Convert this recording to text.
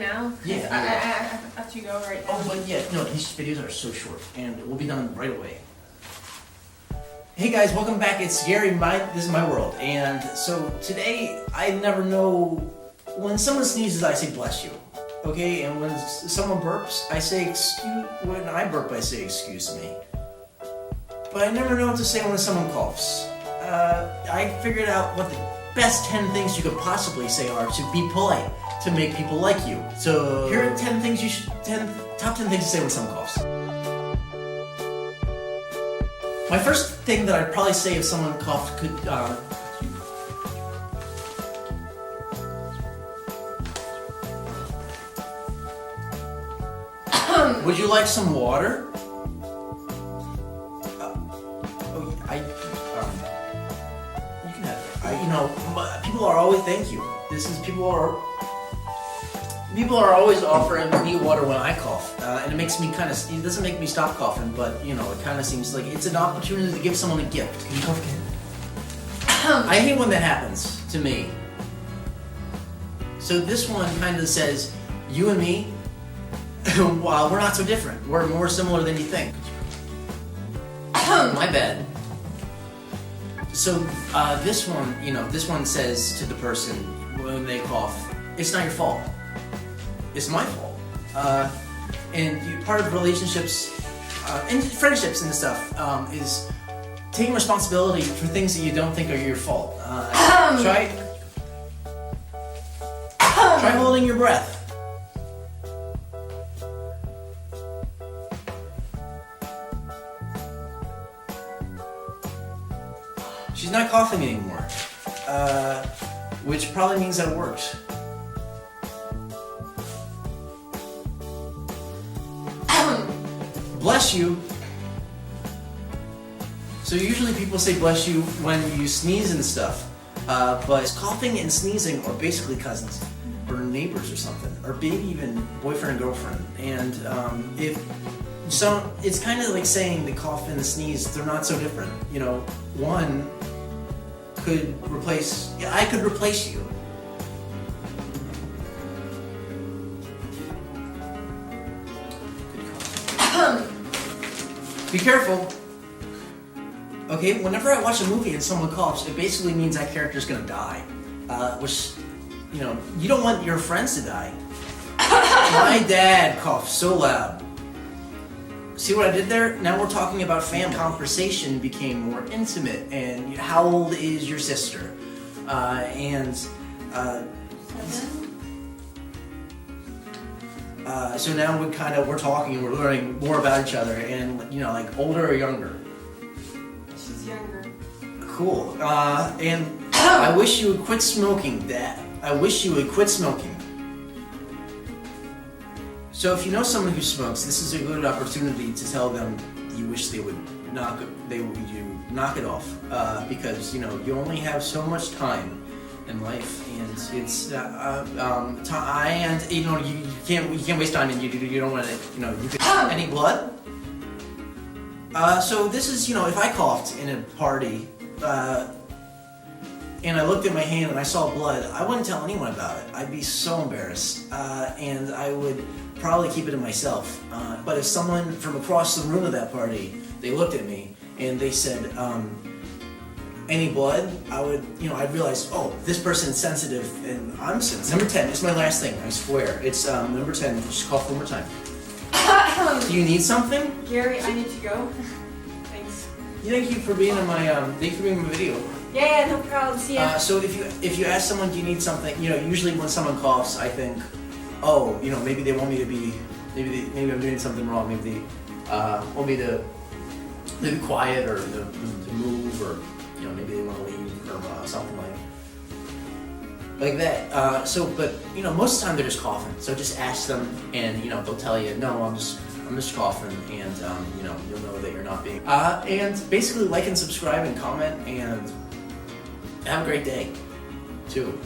now? Yeah. I have to go right now. Oh, but yeah, no, these videos are so short, and it will be done right away. Hey guys, welcome back. It's Gary. This is my world, and so today I never know when someone sneezes. I say bless you, okay, and when someone burps, I say excuse. When I burp, I say excuse me. But I never know what to say when someone coughs. I figured out what the best 10 things you could possibly say are to be polite, to make people like you. So here are 10 things top 10 things to say when someone coughs. My first thing that I'd probably say if someone coughed could, would you like some water? You can have it. People are always, thank you. People are always offering me water when I cough, and it makes me it doesn't make me stop coughing, but it kind of seems like it's an opportunity to give someone a gift. Can you cough again? I hate when that happens to me. So this one kind of says, you and me, well, we're not so different. We're more similar than you think. My bad. So this one says to the person when they cough, it's not your fault. It's my fault. And part of relationships and friendships and stuff is taking responsibility for things that you don't think are your fault. Try holding your breath. She's not coughing anymore, which probably means that it worked. Bless you. So usually people say bless you when you sneeze and stuff, but coughing and sneezing are basically cousins, or neighbors or something, or maybe even boyfriend and girlfriend. And it's kind of like saying the cough and the sneeze, they're not so different. One could replace, I could replace you. Be careful. Okay, whenever I watch a movie and someone coughs, it basically means that character's gonna die. Which, you don't want your friends to die. My dad coughed so loud. See what I did there? Now we're talking about family. Conversation became more intimate, and how old is your sister? So now we're talking and we're learning more about each other, and like older or younger? She's younger. Cool. And I wish you would quit smoking, Dad. I wish you would quit smoking. So if you know someone who smokes, this is a good opportunity to tell them you wish they would knock it off, because you only have so much time in life, and it's you can't waste time, and you don't want to any blood. So this is if I coughed in a party and I looked at my hand and I saw blood, I wouldn't tell anyone about it. I'd be so embarrassed, and I would probably keep it to myself. But if someone from across the room of that party, they looked at me and they said, any blood, I'd realize, oh, this person's sensitive and I'm sensitive. Number 10, it's my last thing, I swear. It's number 10, just cough one more time. Do you need something? Gary, I need to go. Thanks. Thank you for being in my video. Yeah, no problem. See ya. So if you ask someone, do you need something, usually when someone coughs, I think, oh, maybe they want me to be, maybe I'm doing something wrong. Maybe they want me to be quiet or to move, or maybe they want to leave or something like that. But most of the time they're just coughing. So just ask them, and they'll tell you, no, I'm just coughing, and you'll know that you're not being. And basically like and subscribe and comment, and have a great day, too.